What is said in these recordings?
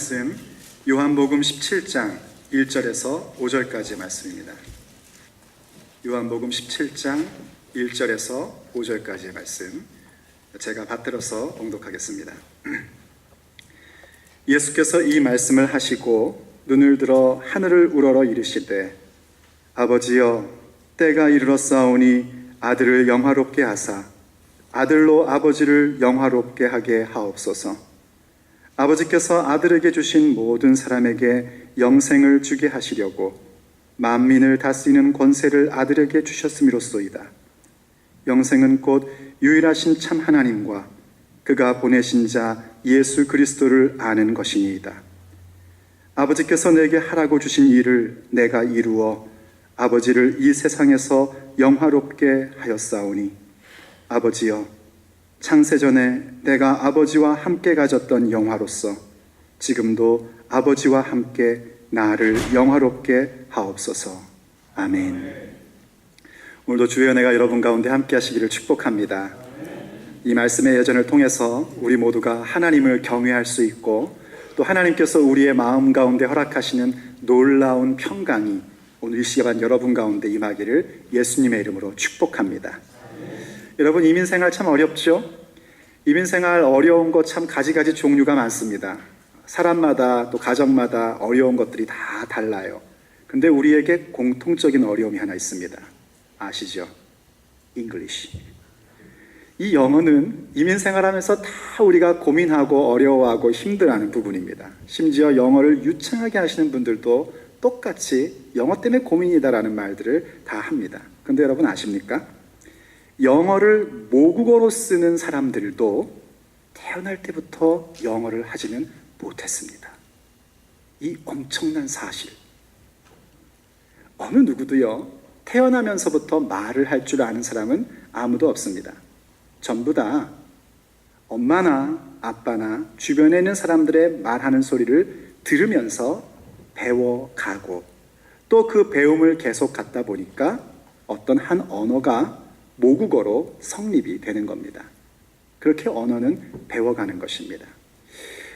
말씀 요한복음 17장 1절에서 5절까지의 말씀입니다. 요한복음 17장 1절에서 5절까지의 말씀 제가 받들어서 봉독하겠습니다. 예수께서 이 말씀을 하시고 눈을 들어 하늘을 우러러 이르시되 아버지여 때가 이르렀사오니 아들을 영화롭게 하사 아들로 아버지를 영화롭게 하게 하옵소서. 아버지께서 아들에게 주신 모든 사람에게 영생을 주게 하시려고 만민을 다스리는 권세를 아들에게 주셨음이로소이다. 영생은 곧 유일하신 참 하나님과 그가 보내신 자 예수 그리스도를 아는 것이니이다. 아버지께서 내게 하라고 주신 일을 내가 이루어 아버지를 이 세상에서 영화롭게 하였사오니 아버지여 창세전에 내가 아버지와 함께 가졌던 영화로서 지금도 아버지와 함께 나를 영화롭게 하옵소서. 아멘. 오늘도 주의 은혜가 여러분 가운데 함께 하시기를 축복합니다. 이 말씀의 여정을 통해서 우리 모두가 하나님을 경외할 수 있고 또 하나님께서 우리의 마음 가운데 허락하시는 놀라운 평강이 오늘 이 시간 여러분 가운데 임하기를 예수님의 이름으로 축복합니다. 여러분, 이민생활 참 어렵죠? 이민생활 어려운 것 참 가지가지 종류가 많습니다. 사람마다 또 가정마다 어려운 것들이 다 달라요. 근데 우리에게 공통적인 어려움이 하나 있습니다. 아시죠? English. 이 영어는 이민생활하면서 다 우리가 고민하고 어려워하고 힘들어하는 부분입니다. 심지어 영어를 유창하게 하시는 분들도 똑같이 영어 때문에 고민이다라는 말들을 다 합니다. 근데 여러분 아십니까? 영어를 모국어로 쓰는 사람들도 태어날 때부터 영어를 하지는 못했습니다. 이 엄청난 사실. 어느 누구도요, 태어나면서부터 말을 할 줄 아는 사람은 아무도 없습니다. 전부 다 엄마나 아빠나 주변에 있는 사람들의 말하는 소리를 들으면서 배워가고 또 그 배움을 계속 갖다 보니까 어떤 한 언어가 모국어로 성립이 되는 겁니다. 그렇게 언어는 배워가는 것입니다.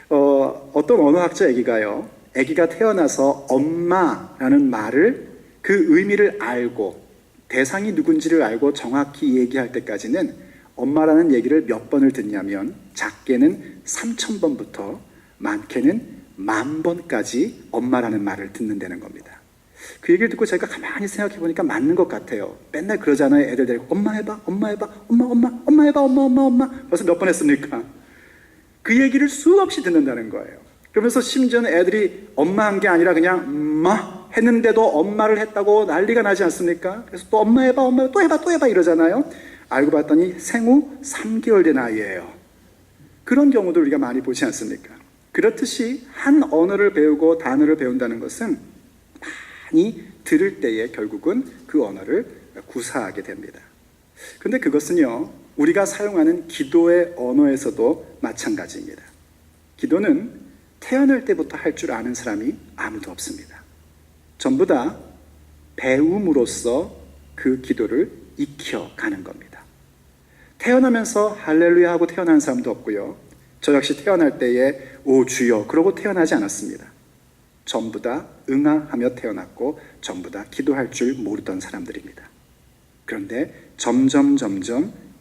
어떤 언어학자 얘기가요, 아기가 태어나서 엄마라는 말을 그 의미를 알고 대상이 누군지를 알고 정확히 얘기할 때까지는 엄마라는 얘기를 몇 번을 듣냐면 작게는 3,000번부터 많게는 10,000번까지 엄마라는 말을 듣는다는 겁니다. 그 얘기를 듣고 제가 가만히 생각해 보니까 맞는 것 같아요. 맨날 그러잖아요. 애들 데리고 엄마 해봐, 엄마 해봐, 엄마 해봐, 엄마. 벌써 몇 번 했습니까? 그 얘기를 수없이 듣는다는 거예요. 그러면서 심지어는 애들이 엄마 한 게 아니라 그냥 엄마 했는데도 엄마를 했다고 난리가 나지 않습니까? 그래서 또 엄마 해봐, 엄마 또 해봐 이러잖아요. 알고 봤더니 생후 3개월 된 아이예요. 그런 경우도 우리가 많이 보지 않습니까? 그렇듯이 한 언어를 배우고 단어를 배운다는 것은 많이 들을 때에 결국은 그 언어를 구사하게 됩니다. 그런데 그것은요, 우리가 사용하는 기도의 언어에서도 마찬가지입니다. 기도는 태어날 때부터 할 줄 아는 사람이 아무도 없습니다. 전부 다 배움으로써 그 기도를 익혀가는 겁니다. 태어나면서 할렐루야 하고 태어난 사람도 없고요. 저 역시 태어날 때에 오 주여 그러고 태어나지 않았습니다. 전부 다 응아하며 태어났고 전부 다 기도할 줄 모르던 사람들입니다. 그런데 점점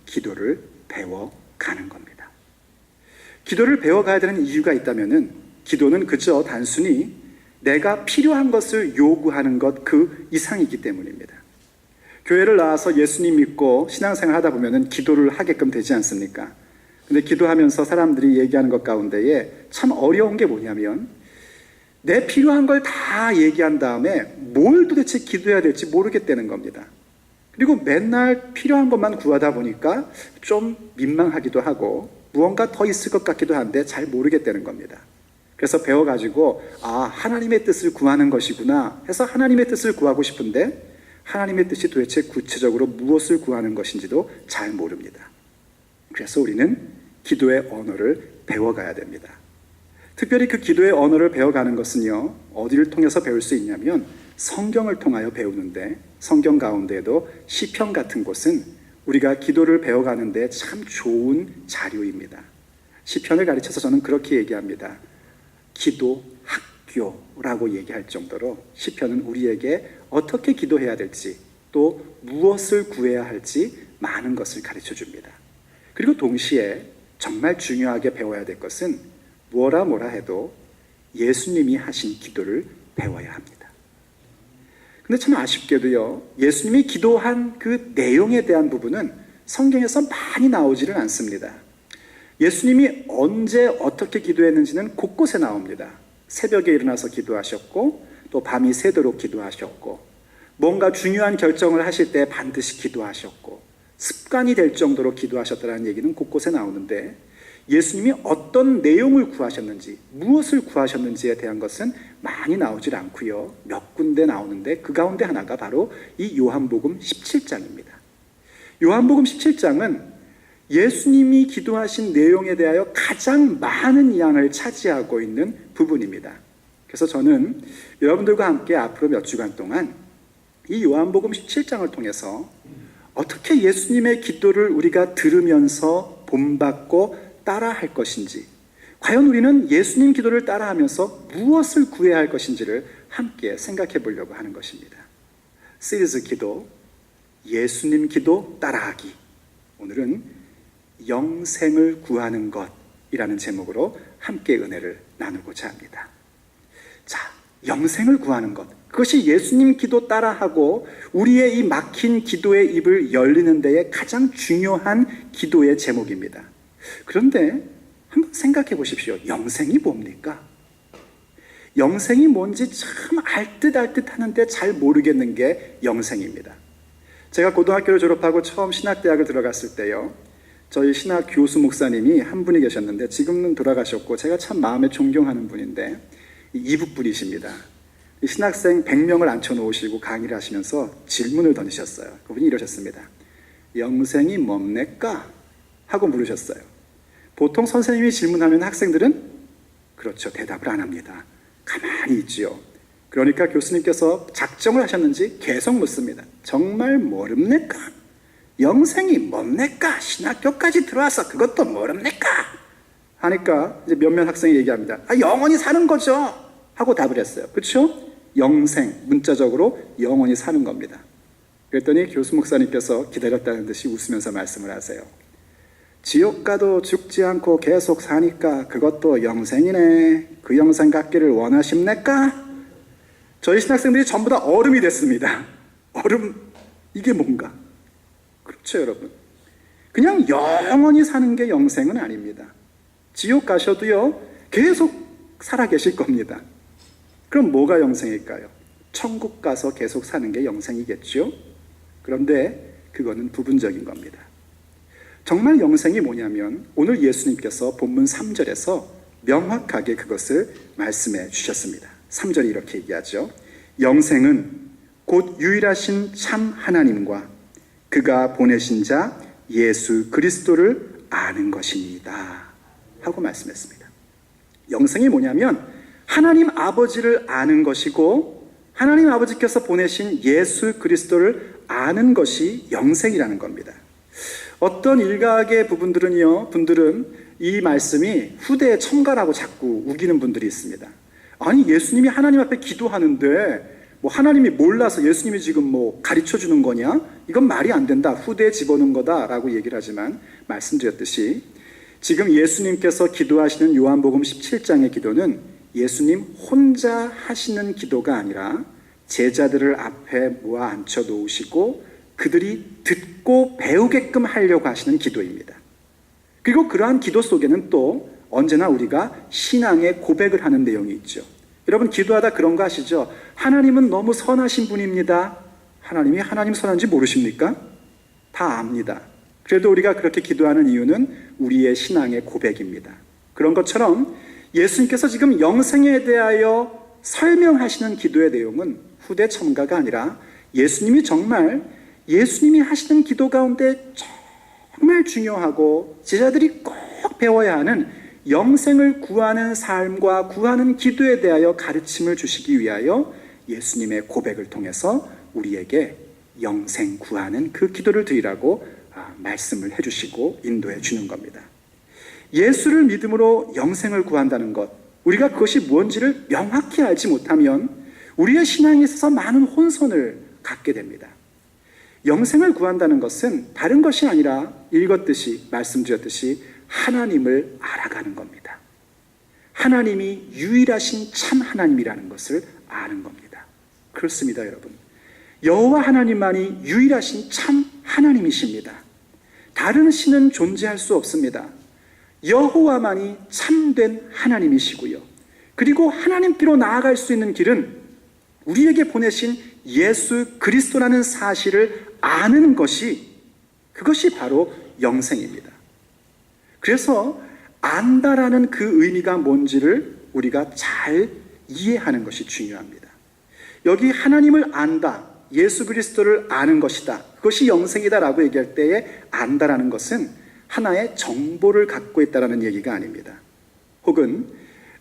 기도를 배워가는 겁니다. 기도를 배워가야 되는 이유가 있다면은 기도는 그저 단순히 내가 필요한 것을 요구하는 것 그 이상이기 때문입니다. 교회를 나와서 예수님 믿고 신앙생활 하다 보면은 기도를 하게끔 되지 않습니까? 근데 기도하면서 사람들이 얘기하는 것 가운데에 참 어려운 게 뭐냐면 내 필요한 걸 다 얘기한 다음에 뭘 도대체 기도해야 될지 모르겠다는 겁니다. 그리고 맨날 필요한 것만 구하다 보니까 좀 민망하기도 하고 무언가 더 있을 것 같기도 한데 잘 모르겠다는 겁니다. 그래서 배워가지고 하나님의 뜻을 구하는 것이구나 해서 하나님의 뜻을 구하고 싶은데 하나님의 뜻이 도대체 구체적으로 무엇을 구하는 것인지도 잘 모릅니다. 그래서 우리는 기도의 언어를 배워가야 됩니다. 특별히 그 기도의 언어를 배워가는 것은요, 어디를 통해서 배울 수 있냐면 성경을 통하여 배우는데 성경 가운데에도 시편 같은 곳은 우리가 기도를 배워가는데 참 좋은 자료입니다. 시편을 가르쳐서 저는 그렇게 얘기합니다. 기도 학교라고 얘기할 정도로 시편은 우리에게 어떻게 기도해야 될지 또 무엇을 구해야 할지 많은 것을 가르쳐 줍니다. 그리고 동시에 정말 중요하게 배워야 될 것은 뭐라 해도 예수님이 하신 기도를 배워야 합니다. 근데 참 아쉽게도요, 예수님이 기도한 그 내용에 대한 부분은 성경에서 많이 나오지를 않습니다. 예수님이 언제 어떻게 기도했는지는 곳곳에 나옵니다. 새벽에 일어나서 기도하셨고 또 밤이 새도록 기도하셨고 뭔가 중요한 결정을 하실 때 반드시 기도하셨고 습관이 될 정도로 기도하셨다는 얘기는 곳곳에 나오는데 예수님이 어떤 내용을 구하셨는지 무엇을 구하셨는지에 대한 것은 많이 나오질 않고요. 몇 군데 나오는데 그 가운데 하나가 바로 이 요한복음 17장입니다. 요한복음 17장은 예수님이 기도하신 내용에 대하여 가장 많은 양을 차지하고 있는 부분입니다. 그래서 저는 여러분들과 함께 앞으로 몇 주간 동안 이 요한복음 17장을 통해서 어떻게 예수님의 기도를 우리가 들으면서 본받고 따라할 것인지, 과연 우리는 예수님 기도를 따라하면서 무엇을 구해야 할 것인지를 함께 생각해 보려고 하는 것입니다. 시리즈 기도, 예수님 기도 따라하기. 오늘은 영생을 구하는 것이라는 제목으로 함께 은혜를 나누고자 합니다. 자, 영생을 구하는 것. 그것이 예수님 기도 따라하고 우리의 이 막힌 기도의 입을 열리는 데에 가장 중요한 기도의 제목입니다. 그런데 한번 생각해 보십시오. 영생이 뭡니까? 영생이 뭔지 참 알듯 하는데 잘 모르겠는 게 영생입니다. 제가 고등학교를 졸업하고 처음 신학대학을 들어갔을 때요, 저희 신학 교수 목사님이 한 분이 계셨는데 지금은 돌아가셨고 제가 참 마음에 존경하는 분인데 이북분이십니다. 신학생 100명을 앉혀놓으시고 강의를 하시면서 질문을 던지셨어요. 그분이 이러셨습니다. 영생이 뭡니까? 하고 물으셨어요. 보통 선생님이 질문하면 학생들은 그렇죠, 대답을 안 합니다. 가만히 있지요. 그러니까 교수님께서 작정을 하셨는지 계속 묻습니다. 정말 모릅니까? 영생이 뭡니까? 신학교까지 들어와서 그것도 모릅니까? 하니까 이제 몇몇 학생이 얘기합니다. 영원히 사는 거죠. 하고 답을 했어요. 그렇죠? 영생, 문자적으로 영원히 사는 겁니다. 그랬더니 교수 목사님께서 기다렸다는 듯이 웃으면서 말씀을 하세요. 지옥 가도 죽지 않고 계속 사니까 그것도 영생이네. 그 영생 갖기를 원하십니까? 저희 신학생들이 전부 다 얼음이 됐습니다. 얼음, 이게 뭔가? 그렇죠, 여러분. 그냥 영원히 사는 게 영생은 아닙니다. 지옥 가셔도요, 계속 살아계실 겁니다. 그럼 뭐가 영생일까요? 천국 가서 계속 사는 게 영생이겠죠? 그런데 그거는 부분적인 겁니다. 정말 영생이 뭐냐면 오늘 예수님께서 본문 3절에서 명확하게 그것을 말씀해 주셨습니다. 3절이 이렇게 얘기하죠. 영생은 곧 유일하신 참 하나님과 그가 보내신 자 예수 그리스도를 아는 것입니다. 하고 말씀했습니다. 영생이 뭐냐면 하나님 아버지를 아는 것이고 하나님 아버지께서 보내신 예수 그리스도를 아는 것이 영생이라는 겁니다. 어떤 일각의 분들은 이 말씀이 후대에 첨가라고 자꾸 우기는 분들이 있습니다. 아니, 예수님이 하나님 앞에 기도하는데 뭐 하나님이 몰라서 예수님이 지금 뭐 가르쳐 주는 거냐? 이건 말이 안 된다. 후대에 집어넣은 거다라고 얘기를 하지만 말씀드렸듯이 지금 예수님께서 기도하시는 요한복음 17장의 기도는 예수님 혼자 하시는 기도가 아니라 제자들을 앞에 모아 앉혀 놓으시고 그들이 듣고 배우게끔 하려고 하시는 기도입니다. 그리고 그러한 기도 속에는 또 언제나 우리가 신앙의 고백을 하는 내용이 있죠. 여러분 기도하다 그런 거 아시죠? 하나님은 너무 선하신 분입니다. 하나님이 하나님 선한지 모르십니까? 다 압니다. 그래도 우리가 그렇게 기도하는 이유는 우리의 신앙의 고백입니다. 그런 것처럼 예수님께서 지금 영생에 대하여 설명하시는 기도의 내용은 후대 첨가가 아니라 예수님이 하시는 기도 가운데 정말 중요하고 제자들이 꼭 배워야 하는 영생을 구하는 삶과 구하는 기도에 대하여 가르침을 주시기 위하여 예수님의 고백을 통해서 우리에게 영생 구하는 그 기도를 드리라고 말씀을 해주시고 인도해 주는 겁니다. 예수를 믿음으로 영생을 구한다는 것, 우리가 그것이 뭔지를 명확히 알지 못하면 우리의 신앙에 있어서 많은 혼선을 갖게 됩니다. 영생을 구한다는 것은 다른 것이 아니라 읽었듯이 말씀드렸듯이 하나님을 알아가는 겁니다. 하나님이 유일하신 참 하나님이라는 것을 아는 겁니다. 그렇습니다, 여러분. 여호와 하나님만이 유일하신 참 하나님이십니다. 다른 신은 존재할 수 없습니다. 여호와만이 참된 하나님이시고요. 그리고 하나님께로 나아갈 수 있는 길은 우리에게 보내신 예수 그리스도라는 사실을 아는 것이, 그것이 바로 영생입니다. 그래서 안다라는 그 의미가 뭔지를 우리가 잘 이해하는 것이 중요합니다. 여기 하나님을 안다, 예수 그리스도를 아는 것이다, 그것이 영생이다라고 얘기할 때에 안다라는 것은 하나의 정보를 갖고 있다라는 얘기가 아닙니다. 혹은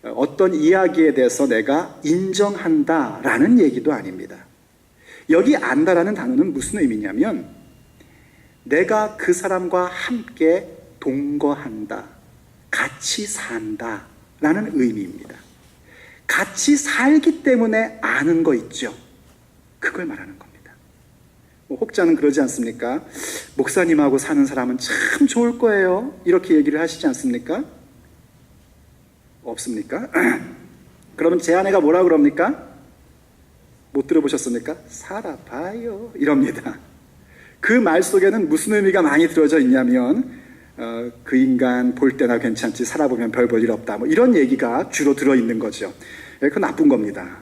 어떤 이야기에 대해서 내가 인정한다라는 얘기도 아닙니다. 여기 안다라는 단어는 무슨 의미냐면 내가 그 사람과 함께 동거한다, 같이 산다라는 의미입니다. 같이 살기 때문에 아는 거 있죠. 그걸 말하는 겁니다. 혹자는 그러지 않습니까? 목사님하고 사는 사람은 참 좋을 거예요, 이렇게 얘기를 하시지 않습니까? 없습니까? 그러면 제 아내가 뭐라 그럽니까? 못 들어보셨습니까? 살아봐요, 이럽니다. 그 말 속에는 무슨 의미가 많이 들어져 있냐면 그 인간 볼 때나 괜찮지, 살아보면 별 볼 일 없다, 뭐 이런 얘기가 주로 들어있는 거죠. 그건 나쁜 겁니다.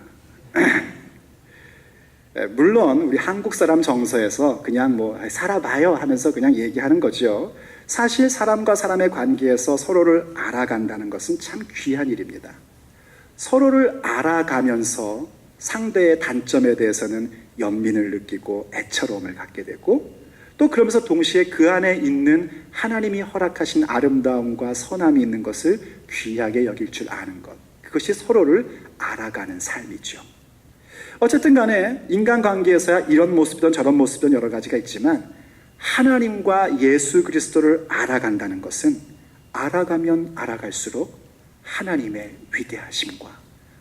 물론 우리 한국 사람 정서에서 그냥 뭐 살아봐요 하면서 그냥 얘기하는 거죠. 사실 사람과 사람의 관계에서 서로를 알아간다는 것은 참 귀한 일입니다. 서로를 알아가면서 상대의 단점에 대해서는 연민을 느끼고 애처로움을 갖게 되고, 또 그러면서 동시에 그 안에 있는 하나님이 허락하신 아름다움과 선함이 있는 것을 귀하게 여길 줄 아는 것, 그것이 서로를 알아가는 삶이죠. 어쨌든 간에 인간관계에서야 이런 모습이든 저런 모습이든 여러 가지가 있지만 하나님과 예수 그리스도를 알아간다는 것은 알아가면 알아갈수록 하나님의 위대하심과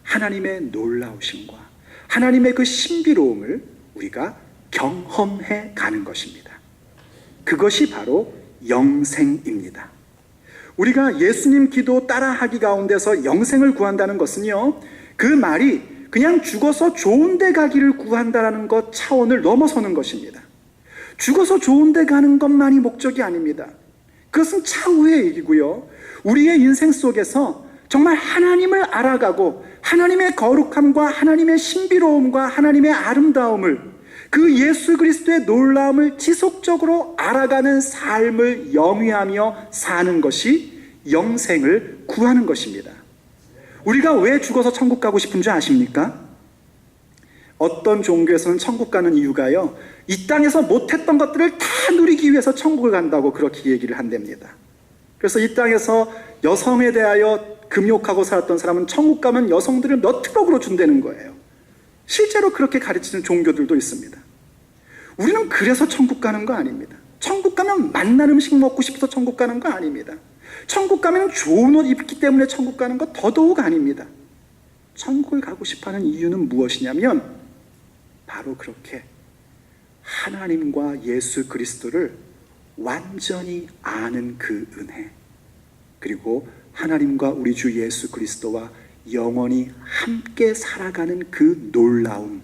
하나님의 놀라우심과 하나님의 그 신비로움을 우리가 경험해 가는 것입니다. 그것이 바로 영생입니다. 우리가 예수님 기도 따라하기 가운데서 영생을 구한다는 것은요, 그 말이 그냥 죽어서 좋은 데 가기를 구한다는 것 차원을 넘어서는 것입니다. 죽어서 좋은 데 가는 것만이 목적이 아닙니다. 그것은 차후의 얘기고요. 우리의 인생 속에서 정말 하나님을 알아가고 하나님의 거룩함과 하나님의 신비로움과 하나님의 아름다움을, 그 예수 그리스도의 놀라움을 지속적으로 알아가는 삶을 영위하며 사는 것이 영생을 구하는 것입니다. 우리가 왜 죽어서 천국 가고 싶은 줄 아십니까? 어떤 종교에서는 천국 가는 이유가요, 이 땅에서 못했던 것들을 다 누리기 위해서 천국을 간다고 그렇게 얘기를 한답니다. 그래서 이 땅에서 여성에 대하여 금욕하고 살았던 사람은 천국 가면 여성들을 몇 트럭으로 준다는 거예요. 실제로 그렇게 가르치는 종교들도 있습니다. 우리는 그래서 천국 가는 거 아닙니다. 천국 가면 맛난 음식 먹고 싶어서 천국 가는 거 아닙니다. 천국 가면 좋은 옷 입기 때문에 천국 가는 거 더더욱 아닙니다. 천국을 가고 싶어하는 이유는 무엇이냐면 바로 그렇게 하나님과 예수 그리스도를 완전히 아는 그 은혜, 그리고 하나님과 우리 주 예수 그리스도와 영원히 함께 살아가는 그 놀라움,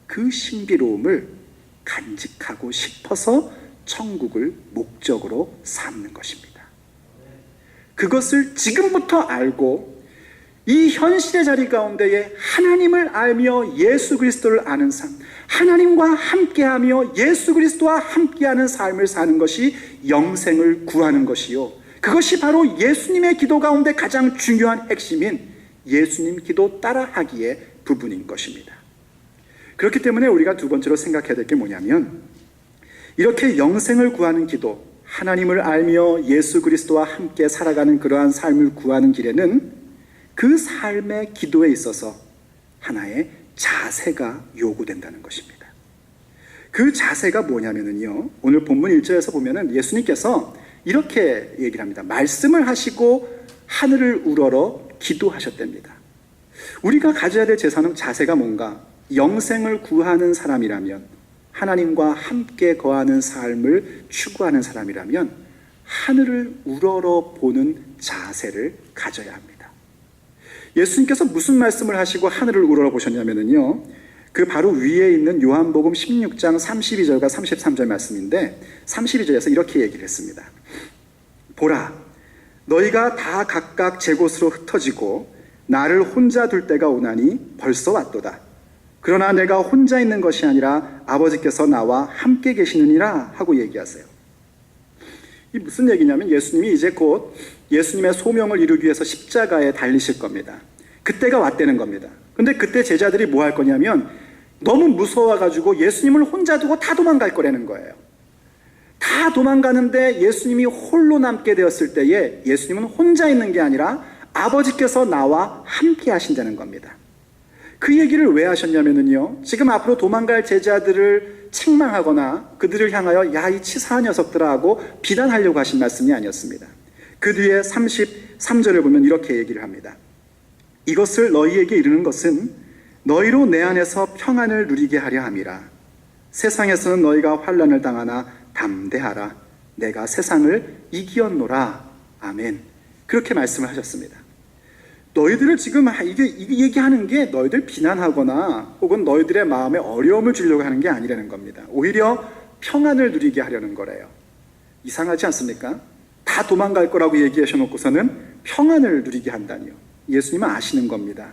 그 신비로움을 간직하고 싶어서 천국을 목적으로 삼는 것입니다. 그것을 지금부터 알고 이 현실의 자리 가운데에 하나님을 알며 예수 그리스도를 아는 삶, 하나님과 함께하며 예수 그리스도와 함께하는 삶을 사는 것이 영생을 구하는 것이요, 그것이 바로 예수님의 기도 가운데 가장 중요한 핵심인 예수님 기도 따라하기의 부분인 것입니다. 그렇기 때문에 우리가 두 번째로 생각해야 될 게 뭐냐면, 이렇게 영생을 구하는 기도, 하나님을 알며 예수 그리스도와 함께 살아가는 그러한 삶을 구하는 길에는 그 삶의 기도에 있어서 하나의 자세가 요구된다는 것입니다. 그 자세가 뭐냐면요, 오늘 본문 1절에서 보면은 예수님께서 이렇게 얘기를 합니다. 말씀을 하시고 하늘을 우러러 기도하셨답니다. 우리가 가져야 될 자세가 뭔가? 영생을 구하는 사람이라면, 하나님과 함께 거하는 삶을 추구하는 사람이라면 하늘을 우러러 보는 자세를 가져야 합니다. 예수님께서 무슨 말씀을 하시고 하늘을 우러러 보셨냐면요, 그 바로 위에 있는 요한복음 16장 32절과 33절 말씀인데, 32절에서 이렇게 얘기를 했습니다. 보라, 너희가 다 각각 제 곳으로 흩어지고 나를 혼자 둘 때가 오나니 벌써 왔도다. 그러나 내가 혼자 있는 것이 아니라 아버지께서 나와 함께 계시느니라 하고 얘기하세요. 이 무슨 얘기냐면, 예수님이 이제 곧 예수님의 소명을 이루기 위해서 십자가에 달리실 겁니다. 그때가 왔다는 겁니다. 근데 그때 제자들이 뭐 할 거냐면, 너무 무서워가지고 예수님을 혼자 두고 다 도망갈 거라는 거예요. 다 도망가는데 예수님이 홀로 남게 되었을 때에 예수님은 혼자 있는 게 아니라 아버지께서 나와 함께 하신다는 겁니다. 그 얘기를 왜 하셨냐면요, 지금 앞으로 도망갈 제자들을 책망하거나 그들을 향하여 야, 이 치사한 녀석들아 하고 비난하려고 하신 말씀이 아니었습니다. 그 뒤에 33절을 보면 이렇게 얘기를 합니다. 이것을 너희에게 이르는 것은 너희로 내 안에서 평안을 누리게 하려 함이라. 세상에서는 너희가 환난을 당하나 담대하라. 내가 세상을 이기었노라. 아멘. 그렇게 말씀을 하셨습니다. 너희들을 지금 이게 얘기하는 게 너희들 비난하거나 혹은 너희들의 마음에 어려움을 주려고 하는 게 아니라는 겁니다. 오히려 평안을 누리게 하려는 거래요. 이상하지 않습니까? 다 도망갈 거라고 얘기하셔 놓고서는 평안을 누리게 한다니요. 예수님은 아시는 겁니다.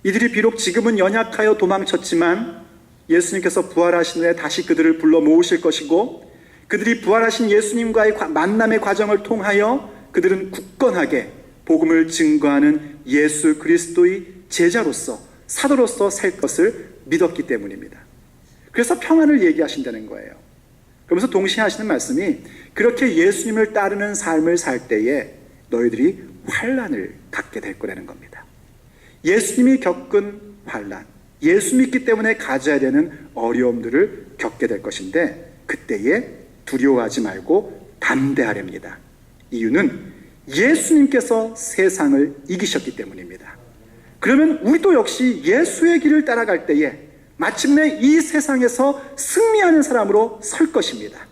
이들이 비록 지금은 연약하여 도망쳤지만 예수님께서 부활하신 후에 다시 그들을 불러 모으실 것이고, 그들이 부활하신 예수님과의 만남의 과정을 통하여 그들은 굳건하게 복음을 증거하는 예수 그리스도의 제자로서, 사도로서 살 것을 믿었기 때문입니다. 그래서 평안을 얘기하신다는 거예요. 그러면서 동시에 하시는 말씀이, 그렇게 예수님을 따르는 삶을 살 때에 너희들이 환난을 갖게 될 거라는 겁니다. 예수님이 겪은 환난, 예수 믿기 때문에 가져야 되는 어려움들을 겪게 될 것인데, 그때에 두려워하지 말고 담대하렵니다. 이유는 예수님께서 세상을 이기셨기 때문입니다. 그러면 우리도 역시 예수의 길을 따라갈 때에 마침내 이 세상에서 승리하는 사람으로 설 것입니다.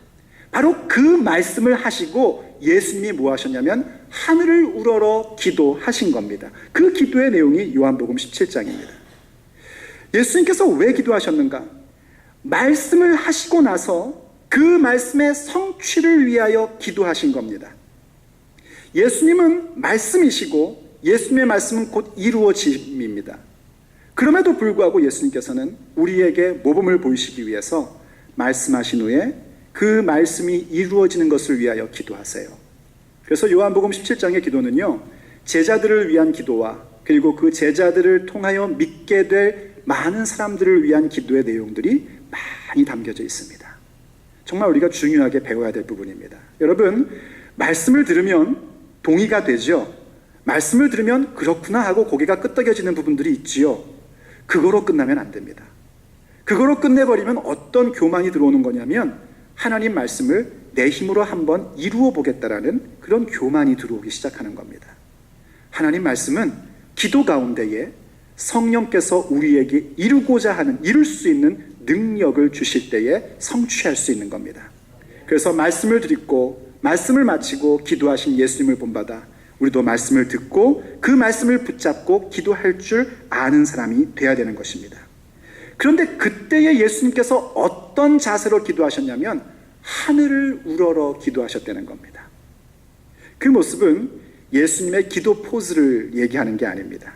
바로 그 말씀을 하시고 예수님이 뭐 하셨냐면 하늘을 우러러 기도하신 겁니다. 그 기도의 내용이 요한복음 17장입니다. 예수님께서 왜 기도하셨는가? 말씀을 하시고 나서 그 말씀의 성취를 위하여 기도하신 겁니다. 예수님은 말씀이시고 예수님의 말씀은 곧 이루어짐입니다. 그럼에도 불구하고 예수님께서는 우리에게 모범을 보이시기 위해서 말씀하신 후에 그 말씀이 이루어지는 것을 위하여 기도하세요. 그래서 요한복음 17장의 기도는요, 제자들을 위한 기도와 그리고 그 제자들을 통하여 믿게 될 많은 사람들을 위한 기도의 내용들이 많이 담겨져 있습니다. 정말 우리가 중요하게 배워야 될 부분입니다. 여러분, 말씀을 들으면 동의가 되죠. 말씀을 들으면 그렇구나 하고 고개가 끄덕여지는 부분들이 있지요. 그거로 끝나면 안 됩니다. 그거로 끝내버리면 어떤 교만이 들어오는 거냐면, 하나님 말씀을 내 힘으로 한번 이루어 보겠다라는 그런 교만이 들어오기 시작하는 겁니다. 하나님 말씀은 기도 가운데에 성령께서 우리에게 이룰 수 있는 능력을 주실 때에 성취할 수 있는 겁니다. 그래서 말씀을 듣고 말씀을 마치고 기도하신 예수님을 본받아 우리도 말씀을 듣고 그 말씀을 붙잡고 기도할 줄 아는 사람이 돼야 되는 것입니다. 그런데 그때에 예수님께서 어떤 자세로 기도하셨냐면 하늘을 우러러 기도하셨다는 겁니다. 그 모습은 예수님의 기도 포즈를 얘기하는 게 아닙니다.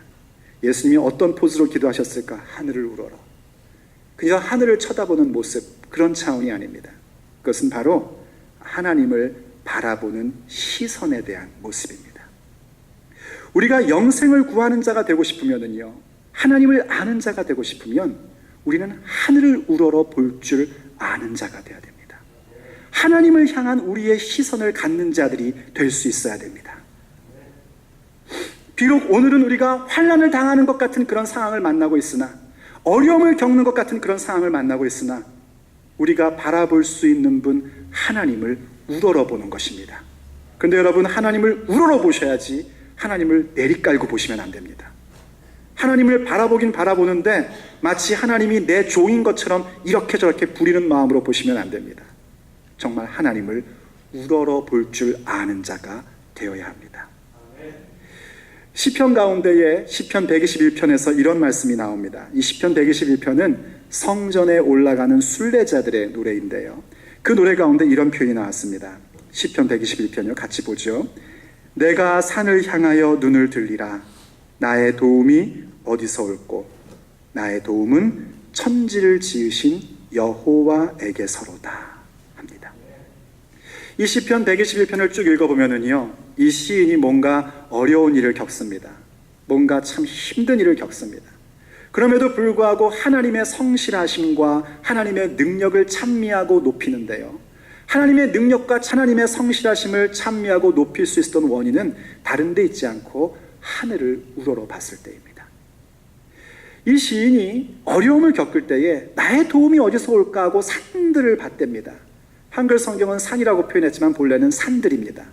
예수님이 어떤 포즈로 기도하셨을까? 하늘을 우러러. 그저 하늘을 쳐다보는 모습, 그런 차원이 아닙니다. 그것은 바로 하나님을 바라보는 시선에 대한 모습입니다. 우리가 영생을 구하는 자가 되고 싶으면요, 하나님을 아는 자가 되고 싶으면 우리는 하늘을 우러러 볼 줄 아는 자가 되어야 됩니다. 하나님을 향한 우리의 시선을 갖는 자들이 될 수 있어야 됩니다. 비록 오늘은 우리가 환난을 당하는 것 같은 그런 상황을 만나고 있으나, 어려움을 겪는 것 같은 그런 상황을 만나고 있으나, 우리가 바라볼 수 있는 분 하나님을 우러러 보는 것입니다. 그런데 여러분, 하나님을 우러러 보셔야지 하나님을 내리깔고 보시면 안 됩니다. 하나님을 바라보긴 바라보는데 마치 하나님이 내 종인 것처럼 이렇게 저렇게 부리는 마음으로 보시면 안 됩니다. 정말 하나님을 우러러 볼 줄 아는 자가 되어야 합니다. 시편 가운데에 시편 121편에서 이런 말씀이 나옵니다. 이 시편 121편은 성전에 올라가는 순례자들의 노래인데요. 그 노래 가운데 이런 표현이 나왔습니다. 시편 121편이요. 같이 보죠. 내가 산을 향하여 눈을 들리라. 나의 도움이 어디서 올꼬? 나의 도움은 천지를 지으신 여호와에게서로다 합니다. 이 시편 121편을 쭉 읽어보면은요, 이 시인이 뭔가 어려운 일을 겪습니다. 뭔가 참 힘든 일을 겪습니다. 그럼에도 불구하고 하나님의 성실하심과 하나님의 능력을 찬미하고 높이는데요, 하나님의 능력과 하나님의 성실하심을 찬미하고 높일 수 있었던 원인은 다른 데 있지 않고 하늘을 우러러 봤을 때입니다. 이 시인이 어려움을 겪을 때에 나의 도움이 어디서 올까 하고 산들을 봤답니다. 한글 성경은 산이라고 표현했지만 본래는 산들입니다.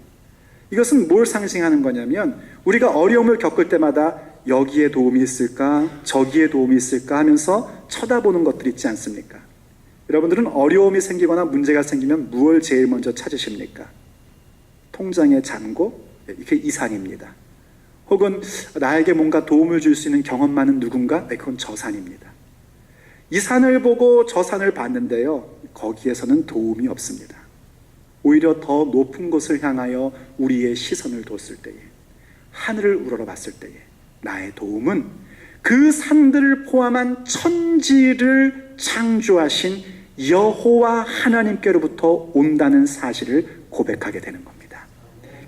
이것은 뭘 상징하는 거냐면 우리가 어려움을 겪을 때마다 여기에 도움이 있을까 저기에 도움이 있을까 하면서 쳐다보는 것들이 있지 않습니까? 여러분들은 어려움이 생기거나 문제가 생기면 무엇을 제일 먼저 찾으십니까? 통장의 잔고? 이게 이 산입니다. 혹은 나에게 뭔가 도움을 줄 수 있는 경험 많은 누군가? 그건 저 산입니다. 이 산을 보고 저 산을 봤는데요, 거기에서는 도움이 없습니다. 오히려 더 높은 곳을 향하여 우리의 시선을 뒀을 때에, 하늘을 우러러 봤을 때에 나의 도움은 그 산들을 포함한 천지를 창조하신 여호와 하나님께로부터 온다는 사실을 고백하게 되는 겁니다.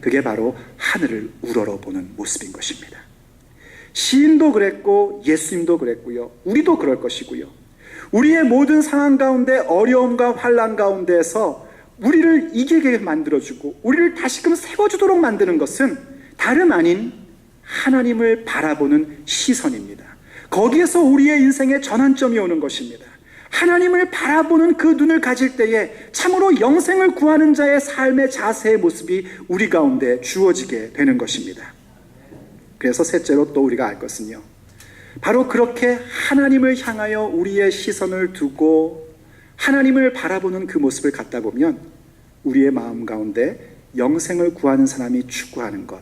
그게 바로 하늘을 우러러 보는 모습인 것입니다. 시인도 그랬고 예수님도 그랬고요, 우리도 그럴 것이고요. 우리의 모든 상황 가운데 어려움과 환난 가운데에서 우리를 이기게 만들어주고 우리를 다시금 세워주도록 만드는 것은 다름 아닌 하나님을 바라보는 시선입니다. 거기에서 우리의 인생의 전환점이 오는 것입니다. 하나님을 바라보는 그 눈을 가질 때에 참으로 영생을 구하는 자의 삶의 자세의 모습이 우리 가운데 주어지게 되는 것입니다. 그래서 셋째로 또 우리가 알 것은요, 바로 그렇게 하나님을 향하여 우리의 시선을 두고 하나님을 바라보는 그 모습을 갖다 보면 우리의 마음 가운데 영생을 구하는 사람이 추구하는 것,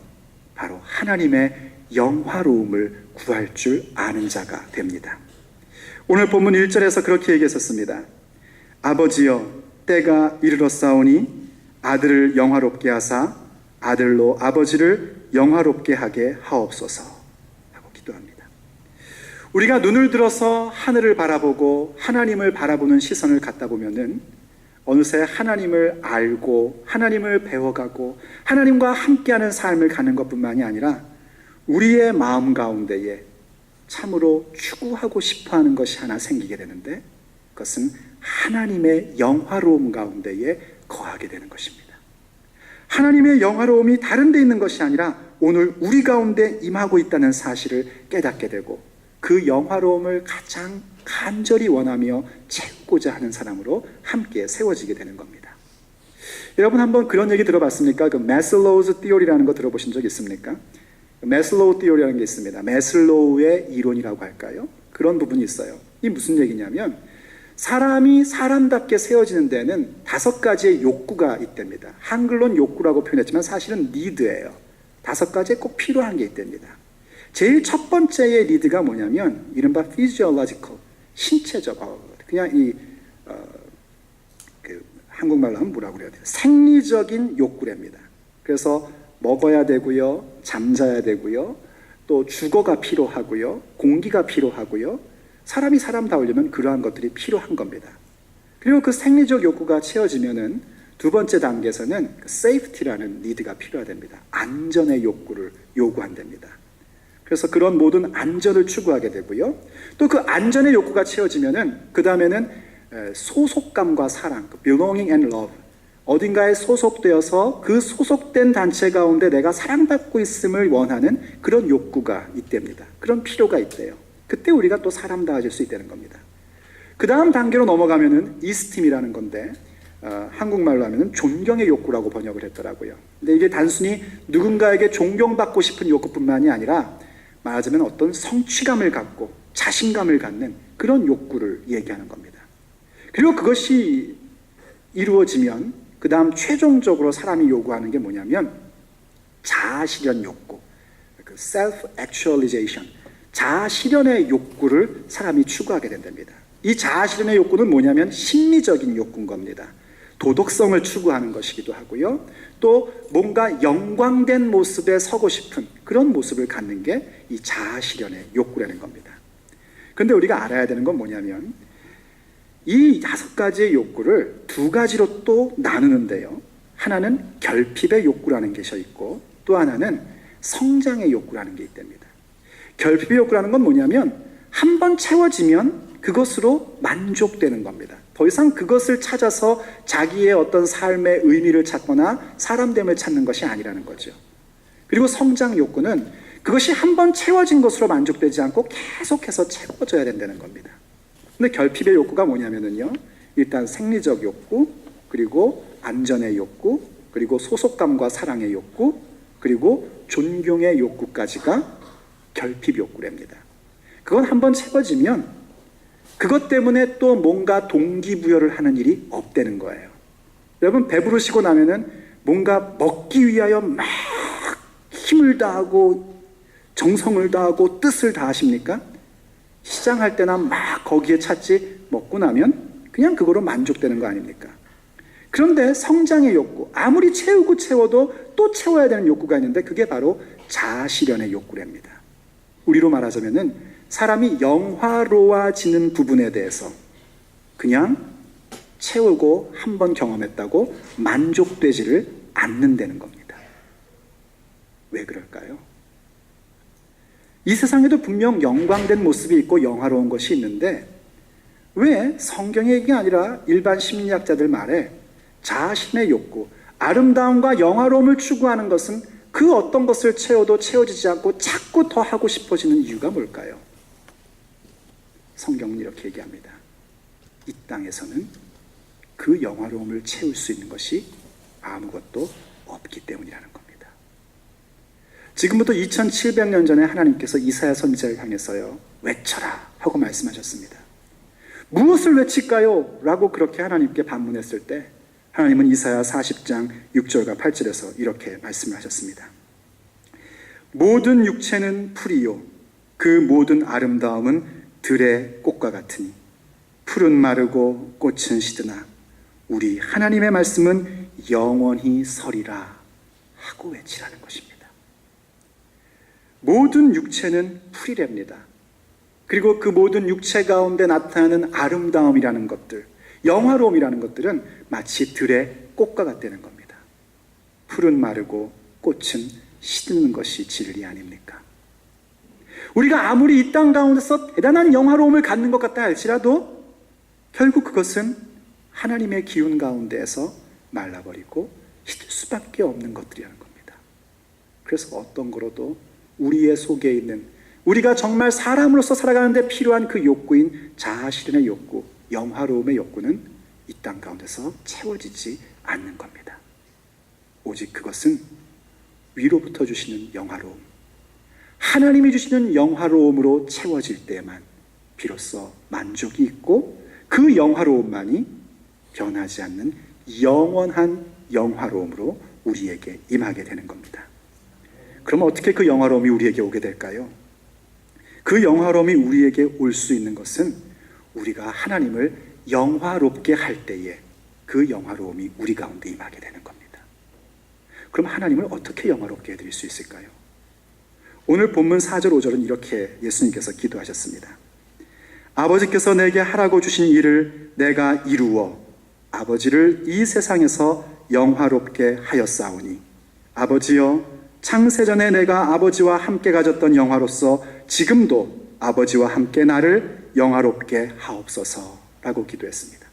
바로 하나님의 영화로움을 구할 줄 아는 자가 됩니다. 오늘 본문 1절에서 그렇게 얘기했었습니다. 아버지여, 때가 이르렀사오니 아들을 영화롭게 하사 아들로 아버지를 영화롭게 하게 하옵소서 하고 기도합니다. 우리가 눈을 들어서 하늘을 바라보고 하나님을 바라보는 시선을 갖다 보면은 어느새 하나님을 알고 하나님을 배워가고 하나님과 함께하는 삶을 가는 것뿐만이 아니라 우리의 마음 가운데에 참으로 추구하고 싶어하는 것이 하나 생기게 되는데, 그것은 하나님의 영화로움 가운데에 거하게 되는 것입니다. 하나님의 영화로움이 다른 데 있는 것이 아니라 오늘 우리 가운데 임하고 있다는 사실을 깨닫게 되고 그 영화로움을 가장 간절히 원하며 채우고자 하는 사람으로 함께 세워지게 되는 겁니다. 여러분 한번 그런 얘기 들어봤습니까? 그 매슬로우즈 티오리라는 거 들어보신 적 있습니까? 매슬로우 티오리라는 게 있습니다. 매슬로우의 이론이라고 할까요? 그런 부분이 있어요. 이 무슨 얘기냐면 사람이 사람답게 세워지는 데는 5가지의 욕구가 있답니다. 한글로는 욕구라고 표현했지만 사실은 니드예요. 5가지에 꼭 필요한 게 있답니다. 제일 첫 번째의 니드가 뭐냐면 이른바 physiological, 신체적, 그냥 한국말로 하면 뭐라고 그래야 돼요? 생리적인 욕구랍니다. 그래서 먹어야 되고요, 잠자야 되고요, 또 주거가 필요하고요, 공기가 필요하고요. 사람이 사람다우려면 그러한 것들이 필요한 겁니다. 그리고 그 생리적 욕구가 채워지면은 두 번째 단계에서는 safety라는 니드가 필요하답니다. 안전의 욕구를 요구한답니다. 그래서 그런 모든 안전을 추구하게 되고요. 또 그 안전의 욕구가 채워지면은 그 다음에는 소속감과 사랑, belonging and love, 어딘가에 소속되어서 그 소속된 단체 가운데 내가 사랑받고 있음을 원하는 그런 욕구가 있답니다. 그런 필요가 있대요. 그때 우리가 또 사람다워질 수 있다는 겁니다. 그 다음 단계로 넘어가면은 이스팀이라는 건데 한국말로 하면은 존경의 욕구라고 번역을 했더라고요. 근데 이게 단순히 누군가에게 존경받고 싶은 욕구뿐만이 아니라 말하자면 어떤 성취감을 갖고 자신감을 갖는 그런 욕구를 얘기하는 겁니다. 그리고 그것이 이루어지면 그 다음 최종적으로 사람이 요구하는 게 뭐냐면 자아실현 욕구, 그 self-actualization, 자아실현의 욕구를 사람이 추구하게 된답니다. 이 자아실현의 욕구는 뭐냐면 심리적인 욕구인 겁니다. 도덕성을 추구하는 것이기도 하고요. 또 뭔가 영광된 모습에 서고 싶은 그런 모습을 갖는 게 이 자아실현의 욕구라는 겁니다. 그런데 우리가 알아야 되는 건 뭐냐면 이 5가지의 욕구를 2가지로 또 나누는데요. 하나는 결핍의 욕구라는 것이 있고 또 하나는 성장의 욕구라는 게 있답니다. 결핍의 욕구라는 건 뭐냐면 한 번 채워지면 그것으로 만족되는 겁니다. 더 이상 그것을 찾아서 자기의 어떤 삶의 의미를 찾거나 사람됨을 찾는 것이 아니라는 거죠. 그리고 성장 욕구는 그것이 한 번 채워진 것으로 만족되지 않고 계속해서 채워져야 된다는 겁니다. 근데 결핍의 욕구가 뭐냐면요, 일단 생리적 욕구, 그리고 안전의 욕구, 그리고 소속감과 사랑의 욕구, 그리고 존경의 욕구까지가 결핍 욕구랍니다. 그건 한 번 채워지면 그것 때문에 또 뭔가 동기부여를 하는 일이 없다는 거예요. 여러분, 배부르시고 나면은 뭔가 먹기 위하여 막 힘을 다하고 정성을 다하고 뜻을 다하십니까? 시장할 때나 막 거기에 찾지, 먹고 나면 그냥 그거로 만족되는 거 아닙니까? 그런데 성장의 욕구, 아무리 채우고 채워도 또 채워야 되는 욕구가 있는데 그게 바로 자아실현의 욕구랍니다. 우리로 말하자면은 사람이 영화로워지는 부분에 대해서 그냥 채우고 한 번 경험했다고 만족되지를 않는다는 겁니다. 왜 그럴까요? 이 세상에도 분명 영광된 모습이 있고 영화로운 것이 있는데 왜 성경의 얘기가 아니라 일반 심리학자들 말에 자신의 욕구, 아름다움과 영화로움을 추구하는 것은 그 어떤 것을 채워도 채워지지 않고 자꾸 더 하고 싶어지는 이유가 뭘까요? 성경은 이렇게 얘기합니다. 이 땅에서는 그 영화로움을 채울 수 있는 것이 아무것도 없기 때문이라는 겁니다. 지금부터 2700년 전에 하나님께서 이사야 선지자를 향해서요, 외쳐라 하고 말씀하셨습니다. 무엇을 외칠까요? 라고 그렇게 하나님께 반문했을 때 하나님은 이사야 40장 6절과 8절에서 이렇게 말씀을 하셨습니다. 모든 육체는 풀이요 그 모든 아름다움은 들의 꽃과 같으니 풀은 마르고 꽃은 시드나 우리 하나님의 말씀은 영원히 서리라 하고 외치라는 것입니다. 모든 육체는 풀이랍니다. 그리고 그 모든 육체 가운데 나타나는 아름다움이라는 것들, 영화로움이라는 것들은 마치 들의 꽃과 같다는 겁니다. 풀은 마르고 꽃은 시드는 것이 진리 아닙니까? 우리가 아무리 이 땅 가운데서 대단한 영화로움을 갖는 것 같다 할지라도 결국 그것은 하나님의 기운 가운데에서 말라버리고 시들 수밖에 없는 것들이라는 겁니다. 그래서 어떤 거로도 우리의 속에 있는, 우리가 정말 사람으로서 살아가는데 필요한 그 욕구인 자아실현의 욕구, 영화로움의 욕구는 이 땅 가운데서 채워지지 않는 겁니다. 오직 그것은 위로부터 주시는 영화로움, 하나님이 주시는 영화로움으로 채워질 때만 비로소 만족이 있고 그 영화로움만이 변하지 않는 영원한 영화로움으로 우리에게 임하게 되는 겁니다. 그럼 어떻게 그 영화로움이 우리에게 오게 될까요? 그 영화로움이 우리에게 올 수 있는 것은 우리가 하나님을 영화롭게 할 때에 그 영화로움이 우리 가운데 임하게 되는 겁니다. 그럼 하나님을 어떻게 영화롭게 해드릴 수 있을까요? 오늘 본문 4절 5절은 이렇게 예수님께서 기도하셨습니다. 아버지께서 내게 하라고 주신 일을 내가 이루어 아버지를 이 세상에서 영화롭게 하였사오니 아버지여 창세전에 내가 아버지와 함께 가졌던 영화로서 지금도 아버지와 함께 나를 영화롭게 하옵소서라고 기도했습니다.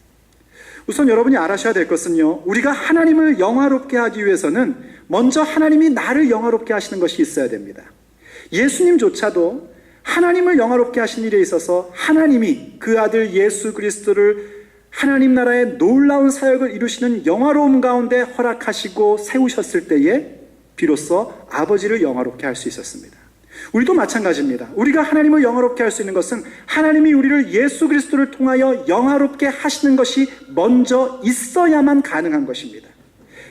우선 여러분이 알아셔야 될 것은요, 우리가 하나님을 영화롭게 하기 위해서는 먼저 하나님이 나를 영화롭게 하시는 것이 있어야 됩니다. 예수님조차도 하나님을 영화롭게 하신 일에 있어서 하나님이 그 아들 예수 그리스도를 하나님 나라의 놀라운 사역을 이루시는 영화로움 가운데 허락하시고 세우셨을 때에 비로소 아버지를 영화롭게 할 수 있었습니다. 우리도 마찬가지입니다. 우리가 하나님을 영화롭게 할 수 있는 것은 하나님이 우리를 예수 그리스도를 통하여 영화롭게 하시는 것이 먼저 있어야만 가능한 것입니다.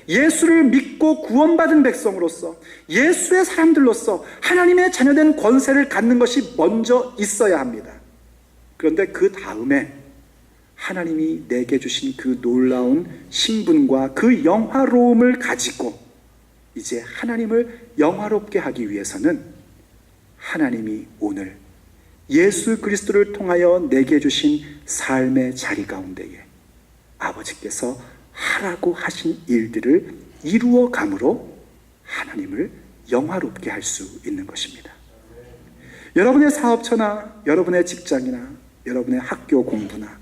예수를 믿고 구원받은 백성으로서, 예수의 사람들로서 하나님의 자녀된 권세를 갖는 것이 먼저 있어야 합니다. 그런데 그 다음에 하나님이 내게 주신 그 놀라운 신분과 그 영화로움을 가지고 이제 하나님을 영화롭게 하기 위해서는 하나님이 오늘 예수 그리스도를 통하여 내게 주신 삶의 자리 가운데에 아버지께서 하라고 하신 일들을 이루어 감으로 하나님을 영화롭게 할 수 있는 것입니다. 여러분의 사업처나 여러분의 직장이나 여러분의 학교 공부나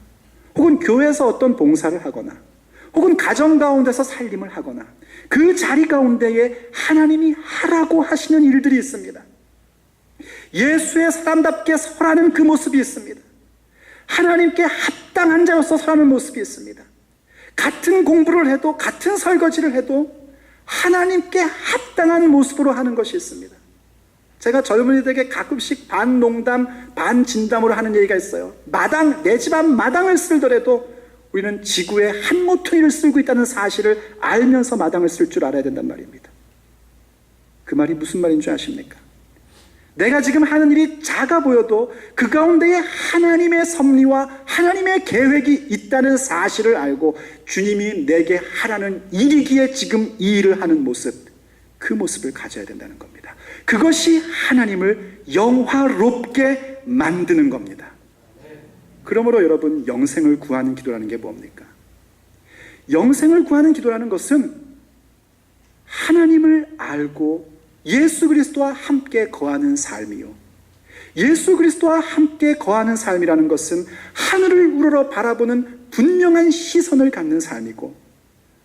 혹은 교회에서 어떤 봉사를 하거나 혹은 가정 가운데서 살림을 하거나 그 자리 가운데에 하나님이 하라고 하시는 일들이 있습니다. 예수의 사람답게 설하는 그 모습이 있습니다. 하나님께 합당한 자로서 설하는 모습이 있습니다. 같은 공부를 해도 같은 설거지를 해도 하나님께 합당한 모습으로 하는 것이 있습니다. 제가 젊은이들에게 가끔씩 반 농담 반 진담으로 하는 얘기가 있어요. 내 집 앞 마당을 쓸더라도 우리는 지구에 한 모퉁이를 쓸고 있다는 사실을 알면서 마당을 쓸 줄 알아야 된단 말입니다. 그 말이 무슨 말인 줄 아십니까? 내가 지금 하는 일이 작아 보여도 그 가운데에 하나님의 섭리와 하나님의 계획이 있다는 사실을 알고 주님이 내게 하라는 일이기에 지금 이 일을 하는 모습, 그 모습을 가져야 된다는 겁니다. 그것이 하나님을 영화롭게 만드는 겁니다. 그러므로 여러분, 영생을 구하는 기도라는 게 뭡니까? 영생을 구하는 기도라는 것은 하나님을 알고 예수 그리스도와 함께 거하는 삶이요, 예수 그리스도와 함께 거하는 삶이라는 것은 하늘을 우러러 바라보는 분명한 시선을 갖는 삶이고,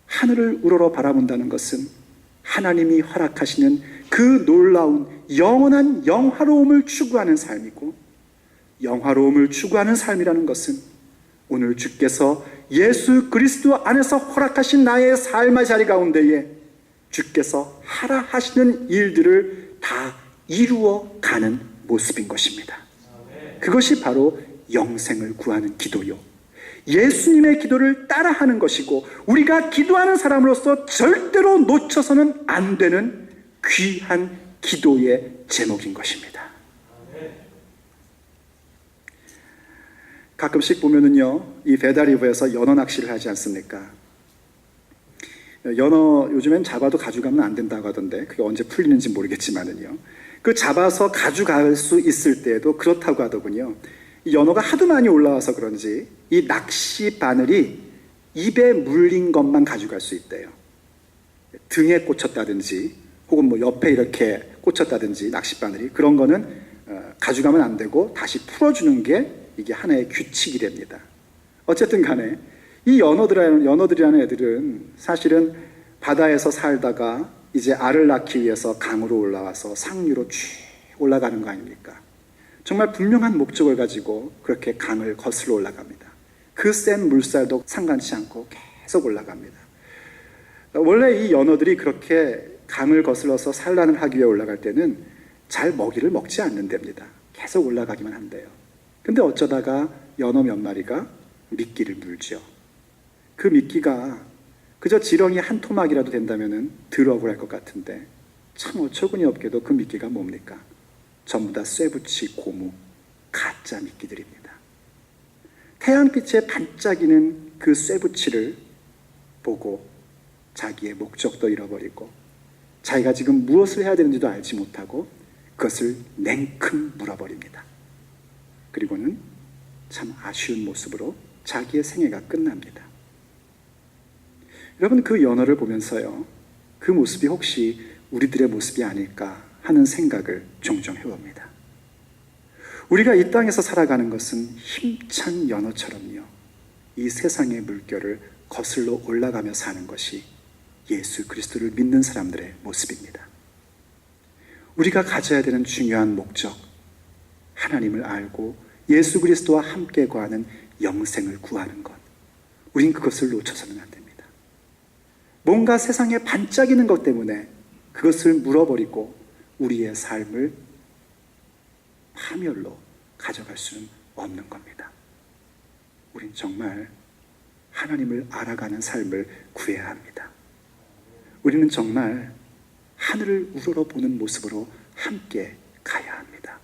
하늘을 우러러 바라본다는 것은 하나님이 허락하시는 그 놀라운 영원한 영화로움을 추구하는 삶이고, 영화로움을 추구하는 삶이라는 것은 오늘 주께서 예수 그리스도 안에서 허락하신 나의 삶의 자리 가운데에 주께서 하라 하시는 일들을 다 이루어 가는 모습인 것입니다. 그것이 바로 영생을 구하는 기도요, 예수님의 기도를 따라하는 것이고, 우리가 기도하는 사람으로서 절대로 놓쳐서는 안 되는 귀한 기도의 제목인 것입니다. 가끔씩 보면은요, 이 배달리브에서 연어 낚시를 하지 않습니까? 연어 요즘엔 잡아도 가져가면 안 된다고 하던데 그게 언제 풀리는지 모르겠지만은요, 그 잡아서 가져갈 수 있을 때에도 그렇다고 하더군요. 이 연어가 하도 많이 올라와서 그런지 이 낚시 바늘이 입에 물린 것만 가져갈 수 있대요. 등에 꽂혔다든지 혹은 뭐 옆에 이렇게 꽂혔다든지 낚시 바늘이, 그런 거는 가져가면 안 되고 다시 풀어주는 게 이게 하나의 규칙이 됩니다. 어쨌든 간에 이 연어들이라는 애들은 사실은 바다에서 살다가 이제 알을 낳기 위해서 강으로 올라와서 상류로 쭉 올라가는 거 아닙니까? 정말 분명한 목적을 가지고 그렇게 강을 거슬러 올라갑니다. 그 센 물살도 상관치 않고 계속 올라갑니다. 원래 이 연어들이 그렇게 강을 거슬러서 산란을 하기 위해 올라갈 때는 잘 먹이를 먹지 않는답니다. 계속 올라가기만 한대요. 근데 어쩌다가 연어 몇 마리가 미끼를 물죠. 그 미끼가 그저 지렁이 한 토막이라도 된다면 덜 억울할 것 같은데, 참 어처구니 없게도 그 미끼가 뭡니까? 전부 다 쇠붙이 고무, 가짜 미끼들입니다. 태양빛에 반짝이는 그 쇠붙이를 보고 자기의 목적도 잃어버리고 자기가 지금 무엇을 해야 되는지도 알지 못하고 그것을 냉큼 물어버립니다. 그리고는 참 아쉬운 모습으로 자기의 생애가 끝납니다. 여러분, 그 연어를 보면서요, 그 모습이 혹시 우리들의 모습이 아닐까 하는 생각을 종종 해봅니다. 우리가 이 땅에서 살아가는 것은 힘찬 연어처럼요, 이 세상의 물결을 거슬러 올라가며 사는 것이 예수 그리스도를 믿는 사람들의 모습입니다. 우리가 가져야 되는 중요한 목적, 하나님을 알고 예수 그리스도와 함께 거하는 영생을 구하는 것, 우린 그것을 놓쳐서는 안 됩니다. 뭔가 세상에 반짝이는 것 때문에 그것을 물어버리고 우리의 삶을 파멸로 가져갈 수는 없는 겁니다. 우린 정말 하나님을 알아가는 삶을 구해야 합니다. 우리는 정말 하늘을 우러러보는 모습으로 함께 가야 합니다.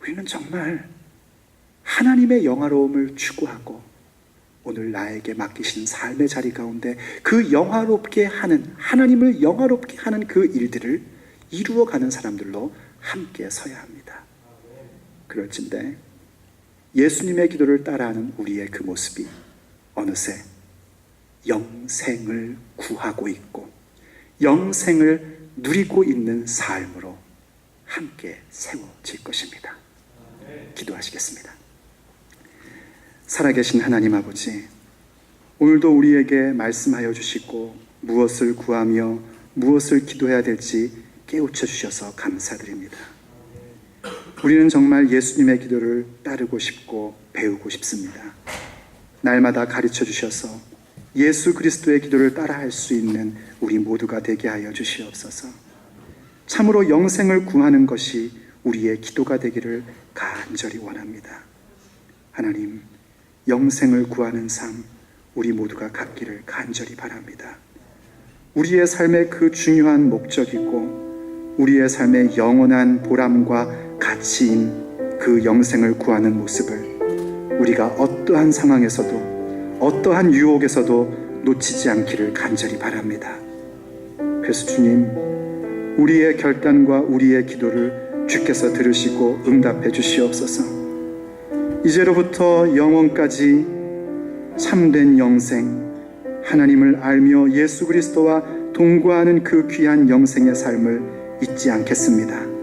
우리는 정말 하나님의 영화로움을 추구하고 오늘 나에게 맡기신 삶의 자리 가운데 그 영화롭게 하는, 하나님을 영화롭게 하는 그 일들을 이루어가는 사람들로 함께 서야 합니다. 그럴진데 예수님의 기도를 따라하는 우리의 그 모습이 어느새 영생을 구하고 있고 영생을 누리고 있는 삶으로 함께 세워질 것입니다. 기도하시겠습니다. 살아계신 하나님 아버지, 오늘도 우리에게 말씀하여 주시고 무엇을 구하며 무엇을 기도해야 될지 깨우쳐 주셔서 감사드립니다. 우리는 정말 예수님의 기도를 따르고 싶고 배우고 싶습니다. 날마다 가르쳐 주셔서 예수 그리스도의 기도를 따라할 수 있는 우리 모두가 되게 하여 주시옵소서. 참으로 영생을 구하는 것이 우리의 기도가 되기를 간절히 원합니다. 하나님, 영생을 구하는 삶 우리 모두가 갖기를 간절히 바랍니다. 우리의 삶의 그 중요한 목적이고 우리의 삶의 영원한 보람과 가치인 그 영생을 구하는 모습을 우리가 어떠한 상황에서도 어떠한 유혹에서도 놓치지 않기를 간절히 바랍니다. 그래서 주님, 우리의 결단과 우리의 기도를 주께서 들으시고 응답해 주시옵소서. 이제로부터 영원까지 참된 영생, 하나님을 알며 예수 그리스도와 동거하는 그 귀한 영생의 삶을 잊지 않겠습니다.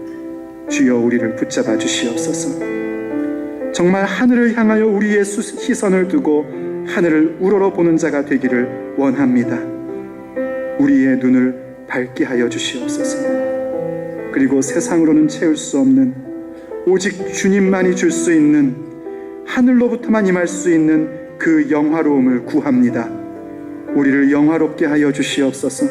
주여, 우리를 붙잡아 주시옵소서. 정말 하늘을 향하여 우리의 시선을 두고 하늘을 우러러보는 자가 되기를 원합니다. 우리의 눈을 밝게 하여 주시옵소서. 그리고 세상으로는 채울 수 없는 오직 주님만이 줄 수 있는 하늘로부터만 임할 수 있는 그 영화로움을 구합니다. 우리를 영화롭게 하여 주시옵소서.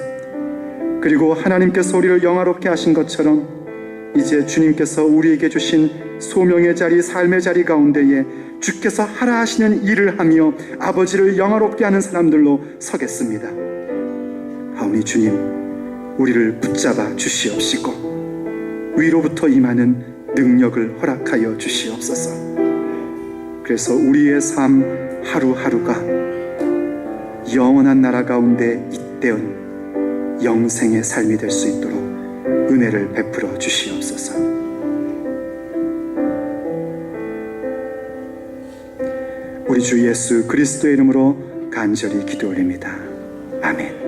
그리고 하나님께서 우리를 영화롭게 하신 것처럼 이제 주님께서 우리에게 주신 소명의 자리, 삶의 자리 가운데에 주께서 하라 하시는 일을 하며 아버지를 영화롭게 하는 사람들로 서겠습니다. 하오니 주님, 우리를 붙잡아 주시옵시고 위로부터 임하는 능력을 허락하여 주시옵소서. 그래서 우리의 삶 하루하루가 영원한 나라 가운데 잇대은 영생의 삶이 될 수 있도록 은혜를 베풀어 주시옵소서. 우리 주 예수 그리스도의 이름으로 간절히 기도 올립니다. 아멘.